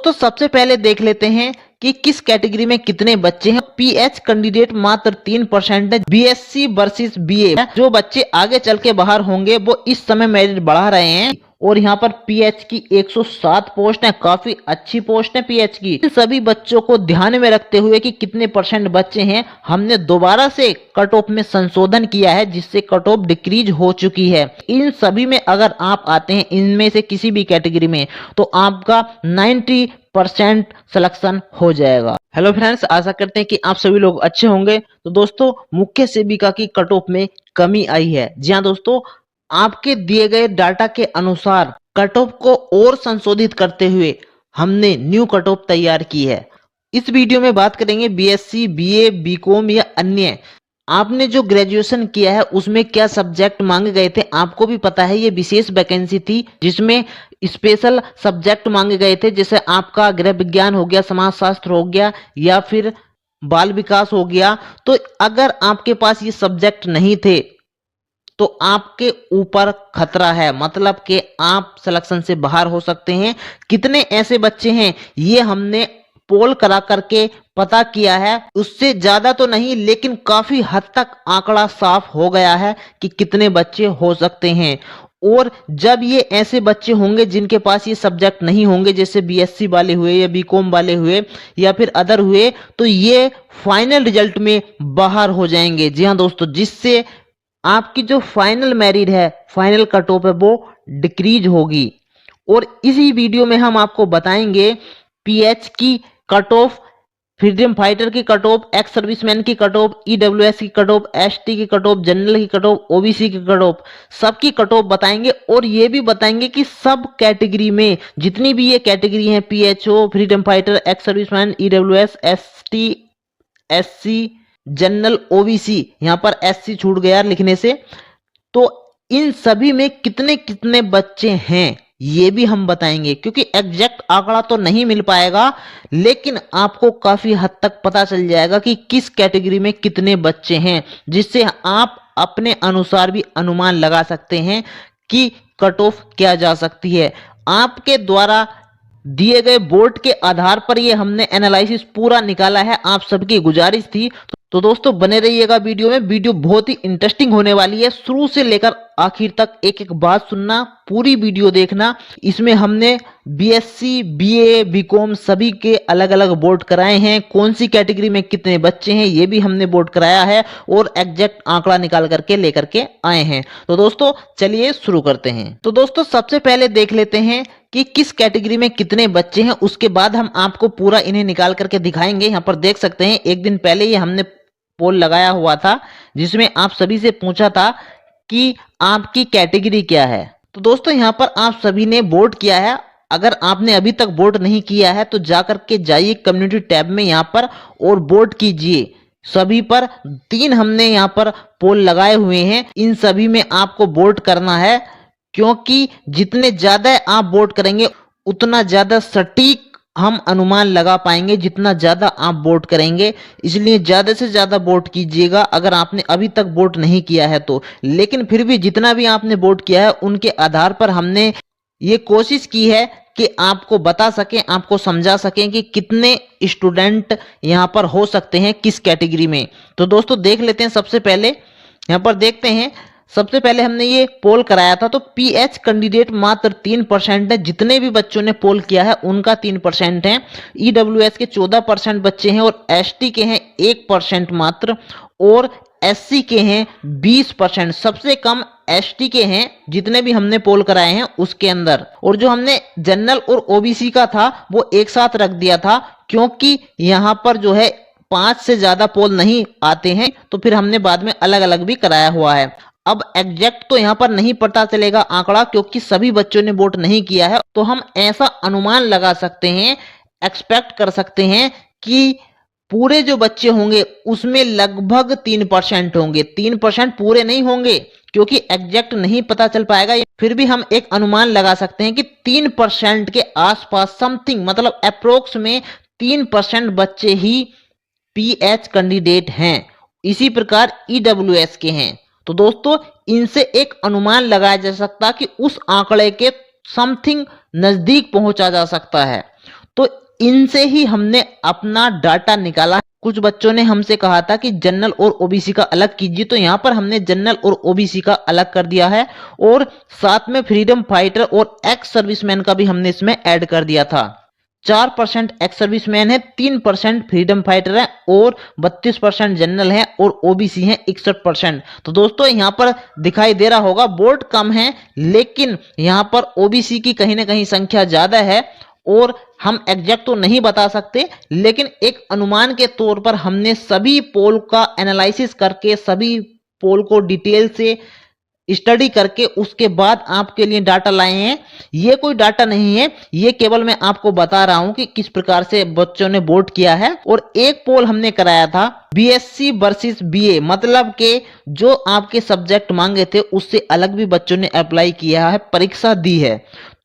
तो सबसे पहले देख लेते हैं कि किस कैटेगरी में कितने बच्चे हैं। पीएच कैंडिडेट मात्र 3% है। बीएससी वर्सेस बीए जो बच्चे आगे चल के बाहर होंगे वो इस समय मेरिट बढ़ा रहे हैं और यहाँ पर पीएच की 107 पोस्ट है, काफी अच्छी पोस्ट है पीएच की। इन सभी बच्चों को ध्यान में रखते हुए कि कितने % बच्चे हैं, हमने दोबारा से कट ऑफ में संशोधन किया है जिससे कट ऑफ डिक्रीज हो चुकी है। इन सभी में अगर आप आते हैं इनमें से किसी भी कैटेगरी में तो आपका 90% सिलेक्शन हो जाएगा। हेलो फ्रेंड्स, आशा करते हैं कि आप सभी लोग अच्छे होंगे। तो दोस्तों, मुख्य सेविका की कट ऑफ में कमी आई है। जी हाँ दोस्तों, आपके दिए गए डाटा के अनुसार कट ऑफ को और संशोधित करते हुए हमने न्यू कट ऑफ तैयार की है। इस वीडियो में बात करेंगे बीएससी, बीए, बीकॉम या अन्य आपने जो ग्रेजुएशन किया है उसमें क्या सब्जेक्ट मांगे गए थे। आपको भी पता है ये विशेष वैकेंसी थी जिसमें स्पेशल सब्जेक्ट मांगे गए थे, जैसे आपका गृह विज्ञान हो गया, समाजशास्त्र हो गया या फिर बाल विकास हो गया। तो अगर आपके पास ये सब्जेक्ट नहीं थे तो आपके ऊपर खतरा है, मतलब कि आप सिलेक्शन से बाहर हो सकते हैं। कितने ऐसे बच्चे हैं ये हमने पोल करा करके पता किया है, उससे ज्यादा तो नहीं लेकिन काफी हद तक आंकड़ा साफ हो गया है कि कितने बच्चे हो सकते हैं। और जब ये ऐसे बच्चे होंगे जिनके पास ये सब्जेक्ट नहीं होंगे, जैसे बीएससी वाले हुए या बीकॉम वाले हुए या फिर अदर हुए, तो ये फाइनल रिजल्ट में बाहर हो जाएंगे। जी हाँ दोस्तों, जिससे आपकी जो फाइनल मेरिट है, फाइनल कट ऑफ है वो डिक्रीज होगी। और इसी वीडियो में हम आपको बताएंगे पीएच की कट ऑफ, फ्रीडम फाइटर की कट ऑफ, एक्स सर्विसमैन की कट ऑफ, ईडब्ल्यूएस की कट ऑफ, एसटी की कट ऑफ, जनरल की कट ऑफ, ओबीसी की कट ऑफ, सबकी कट ऑफ बताएंगे। और ये भी बताएंगे कि सब कैटेगरी में जितनी भी ये कैटेगरी है, PHO, freedom fighter, ex serviceman, EWS, ST, SC, general, OBC, यहाँ पर एससी छूट गया लिखने से, तो इन सभी में कितने कितने बच्चे हैं ये भी हम बताएंगे। क्योंकि एग्जैक्ट आंकड़ा तो नहीं मिल पाएगा लेकिन आपको काफी हद तक पता चल जाएगा कि किस कैटेगरी में कितने बच्चे हैं, जिससे आप अपने अनुसार भी अनुमान लगा सकते हैं कि कट ऑफ क्या जा सकती है। आपके द्वारा दिए गए बोर्ड के आधार पर ये हमने एनालिसिस पूरा निकाला है, आप सबकी गुजारिश थी। तो दोस्तों बने रहिएगा वीडियो में, वीडियो बहुत ही इंटरेस्टिंग होने वाली है। शुरू से लेकर आखिर तक एक एक बात सुनना, पूरी वीडियो देखना। इसमें हमने बीएससी, बीए, बीकॉम सभी के अलग अलग बोर्ड कराए हैं, कौन सी कैटेगरी में कितने बच्चे हैं ये भी हमने बोर्ड कराया है और एग्जैक्ट आंकड़ा निकाल करके लेकर के आए हैं। तो दोस्तों चलिए शुरू करते हैं। तो दोस्तों सबसे पहले देख लेते हैं कि किस कैटेगरी में कितने बच्चे हैं, उसके बाद हम आपको पूरा इन्हें निकाल करके दिखाएंगे। यहाँ पर देख सकते हैं एक दिन पहले ये हमने पोल लगाया हुआ था जिसमें आप सभी से पूछा था कि आपकी कैटेगरी क्या है। तो दोस्तों यहाँ पर आप सभी ने वोट किया है। अगर आपने अभी तक वोट नहीं किया है तो जाकर के जाइए कम्युनिटी टैब में यहाँ पर और वोट कीजिए। सभी पर 3 हमने यहाँ पर पोल लगाए हुए हैं, इन सभी में आपको वोट करना है, क्योंकि जितने ज्यादा आप वोट करेंगे उतना ज्यादा सटीक हम अनुमान लगा पाएंगे जितना ज्यादा आप वोट करेंगे। इसलिए ज्यादा से ज्यादा वोट कीजिएगा अगर आपने अभी तक वोट नहीं किया है तो। लेकिन फिर भी जितना भी आपने वोट किया है उनके आधार पर हमने ये कोशिश की है कि आपको बता सकें, आपको समझा सकें कि कितने स्टूडेंट यहाँ पर हो सकते हैं किस कैटेगरी में। तो दोस्तों देख लेते हैं। सबसे पहले यहाँ पर देखते हैं, सबसे पहले हमने ये पोल कराया था तो पीएच कैंडिडेट मात्र 3% है। जितने भी बच्चों ने पोल किया है उनका 3% है। ईडब्ल्यूएस के 14% बच्चे हैं और एसटी के हैं 1% मात्र और एससी के हैं 20%। सबसे कम एसटी के हैं जितने भी हमने पोल कराए हैं उसके अंदर। और जो हमने जनरल और ओबीसी का था वो एक साथ रख दिया था क्योंकि यहाँ पर जो है 5 से ज्यादा पोल नहीं आते हैं, तो फिर हमने बाद में अलग अलग भी कराया हुआ है। अब एग्जैक्ट तो यहाँ पर नहीं पता चलेगा आंकड़ा क्योंकि सभी बच्चों ने वोट नहीं किया है, तो हम ऐसा अनुमान लगा सकते हैं, एक्सपेक्ट कर सकते हैं कि पूरे जो बच्चे होंगे उसमें लगभग 3% होंगे। 3% पूरे नहीं होंगे क्योंकि एग्जैक्ट नहीं पता चल पाएगा, फिर भी हम एक अनुमान लगा सकते हैं कि 3% के आसपास समथिंग, मतलब अप्रोक्स में 3% बच्चे ही पीएच कैंडिडेट हैं। इसी प्रकार ईडब्ल्यूएस के हैं। तो दोस्तों इनसे एक अनुमान लगाया जा सकता है कि उस आंकड़े के समथिंग नजदीक पहुंचा जा सकता है। तो इनसे ही हमने अपना डाटा निकाला। कुछ बच्चों ने हमसे कहा था कि जनरल और ओबीसी का अलग कीजिए, तो यहाँ पर हमने जनरल और ओबीसी का अलग कर दिया है और साथ में फ्रीडम फाइटर और एक्स सर्विसमैन का भी हमने इसमें ऐड कर दिया था। 4% एक्स सर्विसमैन है, 3% फ्रीडम फाइटर है और 32% जनरल है और ओबीसी है 61%। तो दोस्तों यहाँ पर दिखाई दे रहा होगा बोर्ड कम है, लेकिन यहाँ पर ओबीसी की कहीं ना कहीं संख्या ज्यादा है और हम एग्जैक्ट तो नहीं बता सकते, लेकिन एक अनुमान के तौर पर हमने सभी पोल का एनालिसिस करके, सभी पोल को डिटेल से स्टडी करके उसके बाद आपके लिए डाटा लाए हैं। ये कोई डाटा नहीं है, ये केवल मैं आपको बता रहा हूं कि किस प्रकार से बच्चों ने वोट किया है। और एक पोल हमने कराया था बीएससी वर्सेस बीए, मतलब के जो आपके सब्जेक्ट मांगे थे उससे अलग भी बच्चों ने अप्लाई किया है, परीक्षा दी है,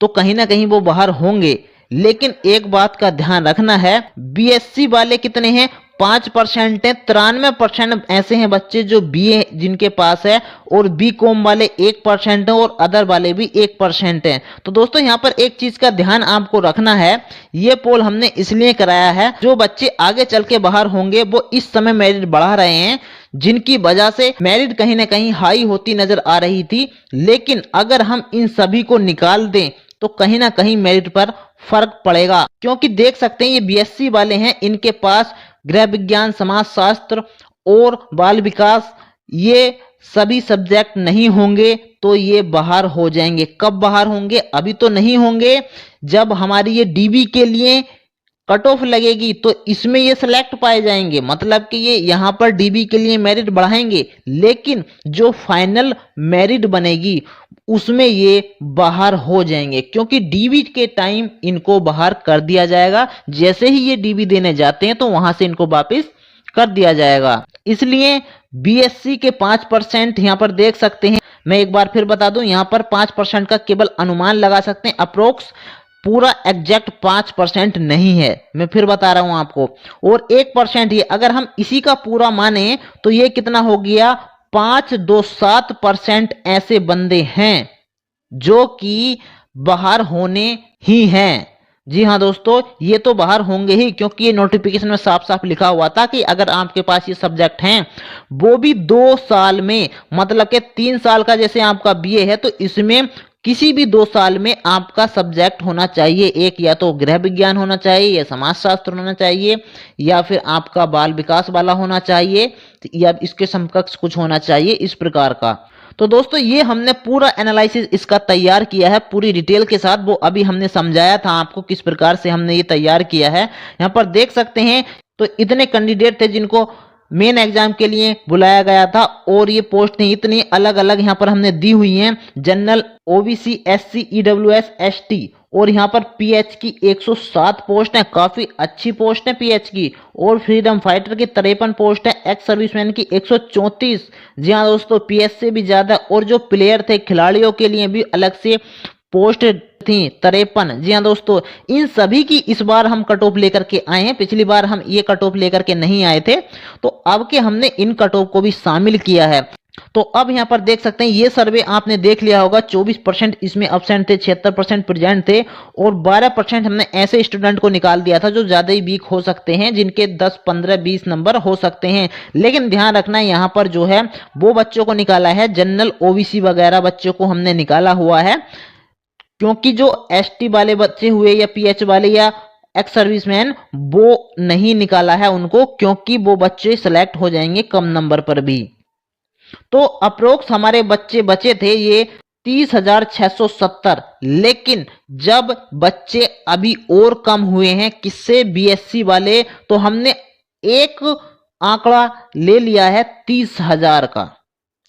तो कहीं ना कहीं वो बाहर होंगे। लेकिन एक बात का ध्यान रखना है, बीएससी वाले कितने हैं, 5% है। 93% ऐसे हैं बच्चे जो बीए जिनके पास है और बी कॉम वाले 1% है और अदर वाले भी 1% है। तो दोस्तों यहाँ पर एक चीज का ध्यान आपको रखना है, ये पोल हमने इसलिए कराया है जो बच्चे आगे चल के बाहर होंगे वो इस समय मेरिट बढ़ा रहे हैं, जिनकी वजह से मेरिट कहीं ना कहीं हाई होती नजर आ रही थी। लेकिन अगर हम इन सभी को निकाल दें तो कहीं ना कहीं मेरिट पर फर्क पड़ेगा, क्योंकि देख सकते हैं ये बीएससी वाले हैं, इनके पास गृह विज्ञान, समाजशास्त्र और बाल विकास ये सभी सब्जेक्ट नहीं होंगे तो ये बाहर हो जाएंगे। कब बाहर होंगे, अभी तो नहीं होंगे, जब हमारी ये डीबी के लिए कट ऑफ लगेगी तो इसमें ये सिलेक्ट पाए जाएंगे, मतलब कि ये यहाँ पर डीबी के लिए मेरिट बढ़ाएंगे, लेकिन जो फाइनल मेरिट बनेगी उसमें ये बाहर हो जाएंगे, क्योंकि डीबी के टाइम इनको बाहर कर दिया जाएगा। जैसे ही ये डीबी देने जाते हैं तो वहां से इनको वापस कर दिया जाएगा। इसलिए बीएससी के 5% यहाँ पर देख सकते हैं। मैं एक बार फिर बता दूं, यहाँ पर 5% का केवल अनुमान लगा सकते हैं, अप्रोक्स, पूरा एग्जैक्ट 5% नहीं है, मैं फिर बता रहा हूं आपको। और 1% ये अगर हम इसी का पूरा माने तो ये कितना हो गया, 527% ऐसे बंदे हैं जो कि बाहर होने ही हैं। जी हाँ दोस्तों, ये तो बाहर होंगे ही, क्योंकि ये नोटिफिकेशन में साफ साफ लिखा हुआ था कि अगर आपके पास ये सब्जेक्ट हैं वो भी 2 साल में, मतलब कि 3 साल का जैसे आपका बीए है तो इसमें किसी भी 2 साल में आपका सब्जेक्ट होना चाहिए, एक या तो गृह विज्ञान होना चाहिए या समाजशास्त्र होना चाहिए या फिर आपका बाल विकास वाला होना चाहिए या इसके समकक्ष कुछ होना चाहिए, इस प्रकार का। तो दोस्तों ये हमने पूरा एनालिसिस इसका तैयार किया है पूरी डिटेल के साथ, वो अभी हमने समझाया था आपको किस प्रकार से हमने ये तैयार किया है। यहाँ पर देख सकते हैं तो इतने कैंडिडेट थे जिनको मेन एग्जाम के लिए बुलाया गया था और ये पोस्ट इतनी अलग अलग यहाँ पर हमने दी हुई हैं, general, OBC, SC, EWS, ST, और यहाँ पर पीएच की 107 पोस्ट है, काफी अच्छी पोस्ट है पीएच की। और फ्रीडम फाइटर की 53 पोस्ट है, एक्स सर्विसमैन की 134। जी हाँ दोस्तों, पीएच से भी ज्यादा। और जो प्लेयर थे, खिलाड़ियों के लिए भी अलग से पोस्ट थी 53। जी हाँ दोस्तों, इन सभी की इस बार हम कट ऑफ लेकर के आए हैं, पिछली बार हम ये कट ऑफ लेकर के नहीं आए थे, तो अब के हमने इन कट ऑफ को भी शामिल किया है। तो अब यहाँ पर देख सकते हैं ये सर्वे आपने देख लिया होगा, 24% इसमें अब्सेंट थे, 76% प्रेजेंट थे और 12% हमने ऐसे स्टूडेंट को निकाल दिया था जो ज्यादा ही वीक हो सकते हैं, जिनके 10, 15, 20 नंबर हो सकते हैं। लेकिन ध्यान रखना है यहाँ पर जो है वो बच्चों को निकाला है, जनरल, ओबीसी वगैरह बच्चों को हमने निकाला हुआ है, क्योंकि जो एसटी वाले बच्चे हुए या पीएच वाले या एक्स सर्विसमैन वो नहीं निकाला है उनको, क्योंकि वो बच्चे सिलेक्ट हो जाएंगे कम नंबर पर भी। तो अप्रोक्स हमारे बच्चे बचे थे ये 30,670, लेकिन जब बच्चे अभी और कम हुए हैं किससे, बीएससी वाले, तो हमने एक आंकड़ा ले लिया है 30,000 का।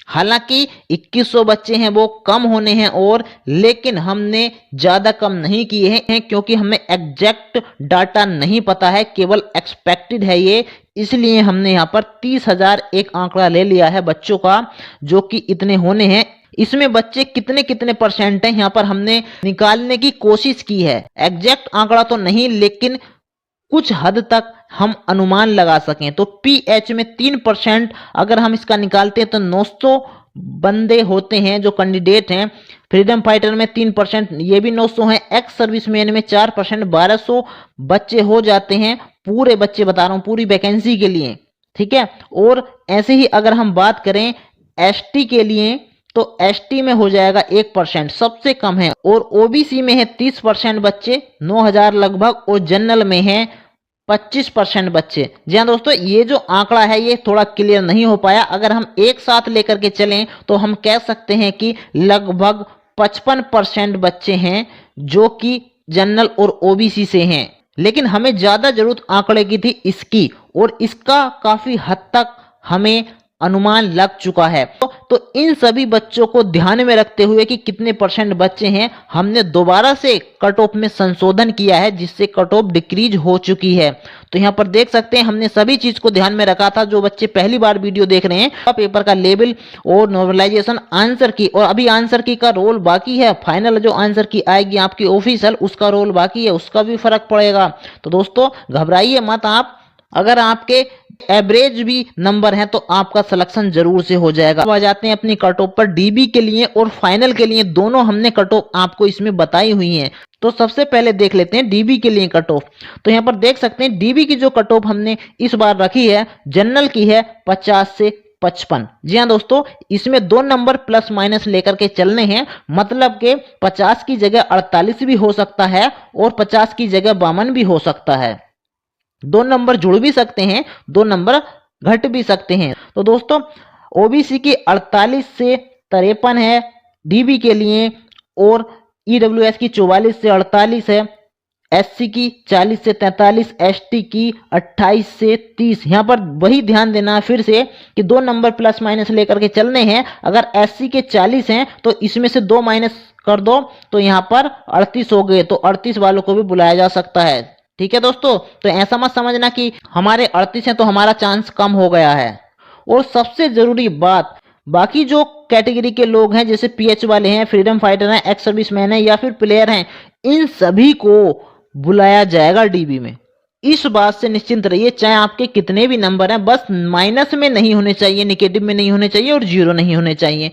हालांकि 2100 बच्चे हैं वो कम होने हैं और, लेकिन हमने ज्यादा कम नहीं किए हैं क्योंकि हमें एग्जैक्ट डाटा नहीं पता है, केवल एक्सपेक्टेड है ये, इसलिए हमने यहाँ पर 30,000 एक आंकड़ा ले लिया है बच्चों का, जो कि इतने होने हैं। इसमें बच्चे कितने कितने परसेंट हैं यहाँ पर हमने निकालने की कोशिश की है, एग्जैक्ट आंकड़ा तो नहीं लेकिन कुछ हद तक हम अनुमान लगा सकें। तो पीएच में 3% अगर हम इसका निकालते हैं तो 900 बंदे होते हैं जो कैंडिडेट हैं फ्रीडम फाइटर में 3%, ये भी 900 है। एक्स सर्विसमैन में 4%, 1200 बच्चे हो जाते हैं, पूरे बच्चे बता रहा हूं, पूरी वैकेंसी के लिए, ठीक है। और ऐसे ही अगर हम बात करें एसटी के लिए, तो एसटी में हो जाएगा 1%, सबसे कम है। और ओबीसी में है 30% बच्चे, 9000 लगभग, और जनरल में है 25% बच्चे। जी हाँ दोस्तों, ये जो आंकड़ा है ये थोड़ा क्लियर नहीं हो पाया। अगर हम एक साथ लेकर के चलें तो हम कह सकते हैं कि लगभग 55% बच्चे हैं जो कि जनरल और ओबीसी से हैं। लेकिन हमें ज्यादा जरूरत आंकड़े की थी इसकी, और इसका काफी हद तक हमें अनुमान लग चुका है। तो इन सभी बच्चों को ध्यान में रखते हुए कि कितने % बच्चे हैं, हमने दोबारा से कट ऑफ में संशोधन किया है, जिससे कट ऑफ डिक्रीज हो चुकी है। तो यहाँ पर देख सकते हैं हमने सभी चीज को ध्यान में रखा था। जो बच्चे पहली बार वीडियो देख रहे हैं, पेपर का लेवल और नॉर्मलाइजेशन आंसर की, और अभी आंसर की का रोल बाकी है, फाइनल जो आंसर की आएगी आपकी ऑफिशियल, उसका रोल बाकी है, उसका भी फर्क पड़ेगा। तो दोस्तों घबराइए मत आप, अगर आपके एवरेज भी नंबर है तो आपका सिलेक्शन जरूर से हो जाएगा। अब आ जाते हैं अपनी कट ऑफ पर। डीबी के लिए और फाइनल के लिए दोनों हमने कट ऑफ आपको इसमें बताई हुई है। तो सबसे पहले देख लेते हैं डीबी के लिए कट ऑफ। तो यहाँ पर देख सकते हैं डीबी की जो कट ऑफ हमने इस बार रखी है, जनरल की है 50 से 55। जी हाँ दोस्तों, इसमें 2 नंबर प्लस माइनस लेकर के चलने हैं, मतलब के 50 की जगह 48 भी हो सकता है और 50 की जगह 52 भी हो सकता है। 2 नंबर जुड़ भी सकते हैं, 2 नंबर घट भी सकते हैं। तो दोस्तों ओबीसी की 48 से 53 है डीबी के लिए, और ईडब्ल्यूएस की 44 से 48 है, एससी की 40 से 43, एसटी की 28 से 30। यहाँ पर वही ध्यान देना फिर से कि 2 नंबर प्लस माइनस लेकर के चलने हैं। अगर एससी के 40 हैं तो इसमें से 2 माइनस कर दो तो यहाँ पर 38 हो गए, तो 38 वालों को भी बुलाया जा सकता है। ठीक है दोस्तों, तो ऐसा मत समझना कि हमारे 38 हैं तो हमारा चांस कम हो गया है। और सबसे जरूरी बात, बाकी जो कैटेगरी के लोग हैं जैसे पीएच वाले हैं, फ्रीडम फाइटर हैं, एक्स सर्विसमैन हैं या फिर प्लेयर हैं, इन सभी को बुलाया जाएगा डीबी में। इस बात से निश्चिंत रहिए, चाहे आपके कितने भी नंबर हैं, बस माइनस में नहीं होने चाहिए, नेगेटिव में नहीं होने चाहिए और 0 नहीं होने चाहिए।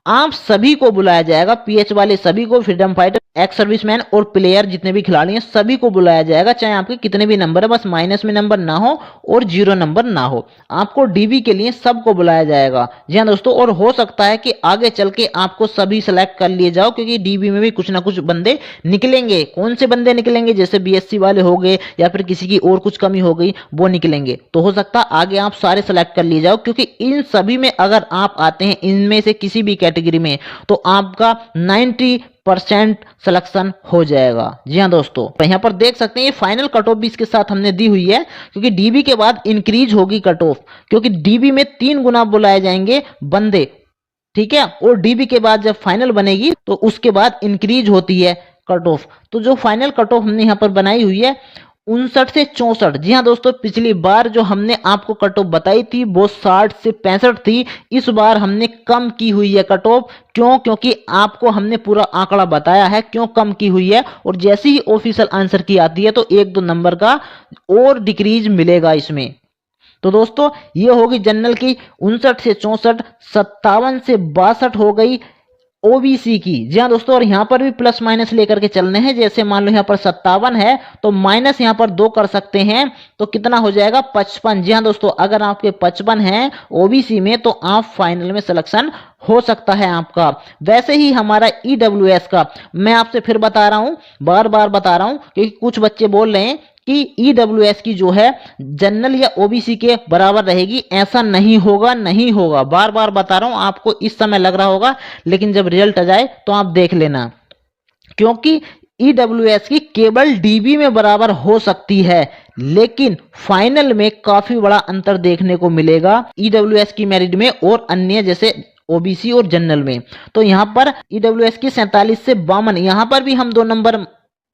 आप सभी को बुलाया जाएगा, पीएच वाले सभी को, फ्रीडम फाइटर, एक्स सर्विसमैन और प्लेयर जितने भी खिलाड़ी हैं सभी को बुलाया जाएगा, चाहे आपके कितने भी नंबर है, बस माइनस में नंबर ना हो और 0 नंबर ना हो। आपको डीबी के लिए सबको बुलाया जाएगा। जी हाँ दोस्तों, और हो सकता है कि आगे चल के आपको सभी सेलेक्ट कर लिए जाओ, क्योंकि डीबी में भी कुछ ना कुछ बंदे निकलेंगे। कौन से बंदे निकलेंगे, जैसे बीएससी वाले हो गए या फिर किसी की और कुछ कमी हो गई, वो निकलेंगे। तो हो सकता है आगे आप सारे सेलेक्ट कर लिए जाओ, क्योंकि इन सभी में अगर आप आते हैं, इनमें से किसी भी कैटेगरी में, तो आपका 90% सिलेक्शन हो जाएगा। जी हाँ दोस्तों, तो यहाँ पर देख सकते हैं ये फाइनल कट ऑफ भी इसके साथ हमने दी हुई है, क्योंकि डीबी के बाद इंक्रीज होगी कट ऑफ, क्योंकि डीबी में 3 गुना बुलाए जाएंगे बंदे, ठीक है। और डीबी के बाद जब फाइनल बनेगी तो उसके बाद इंक्रीज होती है कट ऑफ। तो जो फाइनल कट ऑफ हमने यहाँ पर बनाई हुई है 59 से 64। जी हाँ दोस्तों, पिछली बार जो हमने आपको कट ऑफ बताई थी वो 60 से 65 थी। इस बार हमने कम की हुई है कट ऑफ। क्यों? क्योंकि आपको हमने पूरा आंकड़ा बताया है क्यों कम की हुई है, और जैसे ही ऑफिशियल आंसर की आती है तो 1-2 नंबर का और डिक्रीज मिलेगा इसमें। तो दोस्तों ये होगी जनरल की 59 से 64, 57 से 62 हो गई ओबीसी की। जी हाँ दोस्तों, और यहाँ पर भी प्लस माइनस लेकर के चलने हैं। जैसे मान लो यहाँ पर 57 है तो माइनस यहाँ पर 2 कर सकते हैं, तो कितना हो जाएगा 55। जी हाँ दोस्तों, अगर आपके 55 हैं ओबीसी में तो आप फाइनल में सिलेक्शन हो सकता है आपका। वैसे ही हमारा ईडब्ल्यूएस का मैं आपसे फिर बता रहा हूँ, बार बार बता रहा हूँ, क्योंकि कुछ बच्चे बोल रहे हैं कि ईडब्ल्यूएस की जो है जनरल या ओबीसी के बराबर रहेगी। ऐसा नहीं होगा, नहीं होगा, बार बार बता रहा हूं। आपको इस समय लग रहा होगा, लेकिन जब रिजल्ट आ जाए तो आप देख लेना, क्योंकि ईडब्ल्यूएस की केवल डीबी में बराबर हो सकती है, लेकिन फाइनल में काफी बड़ा अंतर देखने को मिलेगा ईडब्ल्यूएस की मेरिट में और अन्य जैसे ओबीसी और जनरल में। तो यहां पर ईडब्ल्यूएस की 47 से 52, यहां पर भी हम 2 नंबर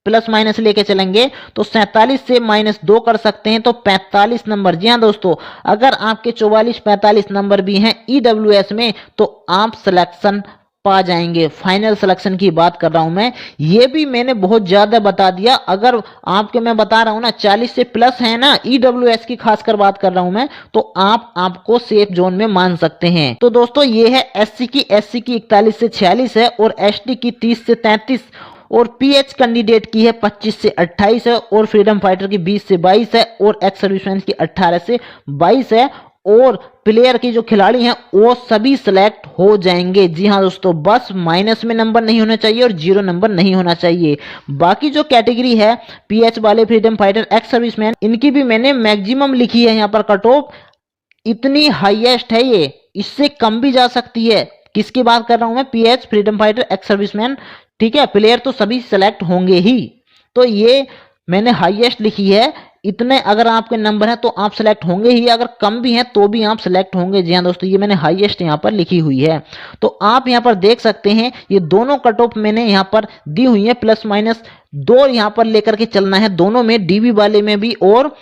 प्लस माइनस लेके चलेंगे तो 47 से -2 कर सकते हैं, तो 45 नंबर। जी हाँ दोस्तों, अगर आपके 44-45 नंबर भी हैं ईडब्ल्यूएस में तो आप सिलेक्शन पा जाएंगे। फाइनल सिलेक्शन की बात कर रहा हूं मैं, ये भी मैंने बहुत ज्यादा बता दिया। अगर आपके मैं बता रहा हूं ना 40 से प्लस है ना, ईडब्ल्यूएस की खासकर बात कर रहा हूं मैं, तो आपको सेफ जोन में मान सकते हैं। तो दोस्तों ये है एससी की 41 से 46 है और एसटी की 30 से 33 और पीएच कैंडिडेट की है 25 से 28 है और फ्रीडम फाइटर की 20 से 22 है और एक्स सर्विसमैन की 18 से 22 है और प्लेयर की जो खिलाड़ी हैं वो सभी सिलेक्ट हो जाएंगे। जी हाँ दोस्तों, बस माइनस में नंबर नहीं होना चाहिए और 0 नंबर नहीं होना चाहिए। बाकी जो कैटेगरी है पीएच वाले, फ्रीडम फाइटर, एक्स सर्विसमैन, इनकी भी मैंने मैक्सिमम लिखी है यहाँ पर कट ऑफ। इतनी हाईएस्ट है ये, इससे कम भी जा सकती है। किसकी बात कर रहा हूं मैं? PH, freedom fighter, ex serviceman, ठीक है। प्लेयर तो सभी सिलेक्ट होंगे ही, तो ये मैंने हाईएस्ट लिखी है। इतने अगर आपके नंबर हैं तो आप सिलेक्ट होंगे ही, अगर कम भी हैं तो भी आप सिलेक्ट होंगे। जी हाँ दोस्तों, ये मैंने हाईएस्ट यहाँ पर लिखी हुई है। तो आप यहाँ पर देख सकते हैं ये दोनों कट ऑफ मैंने यहाँ पर दी हुई है, प्लस माइनस 2 यहाँ पर लेकर के चलना है, दोनों में, डीबी वाले में भी और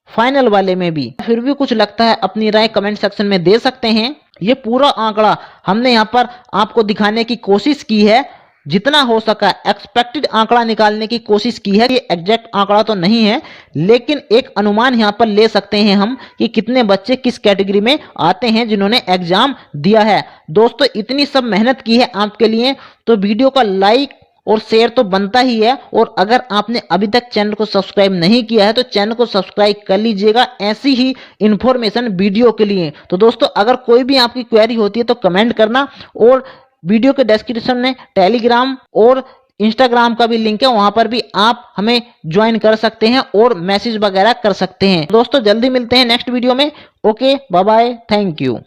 फाइनल वाले में भी। फिर भी कुछ लगता है अपनी राय कमेंट सेक्शन में दे सकते हैं। ये पूरा आंकड़ा हमने यहाँ पर आपको दिखाने की कोशिश की है, जितना हो सका एक्सपेक्टेड आंकड़ा निकालने की कोशिश की है। ये एग्जैक्ट आंकड़ा तो नहीं है, लेकिन एक अनुमान यहाँ पर ले सकते हैं हम कि कितने बच्चे किस कैटेगरी में आते हैं जिन्होंने एग्जाम दिया है। दोस्तों इतनी सब मेहनत की है आपके लिए, तो वीडियो का लाइक और शेयर तो बनता ही है। और अगर आपने अभी तक चैनल को सब्सक्राइब नहीं किया है तो चैनल को सब्सक्राइब कर लीजिएगा ऐसी ही इंफॉर्मेशन वीडियो के लिए। तो दोस्तों अगर कोई भी आपकी क्वेरी होती है तो कमेंट करना, और वीडियो के डिस्क्रिप्शन में टेलीग्राम और इंस्टाग्राम का भी लिंक है, वहां पर भी आप हमें ज्वाइन कर सकते हैं और मैसेज वगैरह कर सकते हैं। दोस्तों जल्दी मिलते हैं नेक्स्ट वीडियो में। Okay, bye bye, thank you.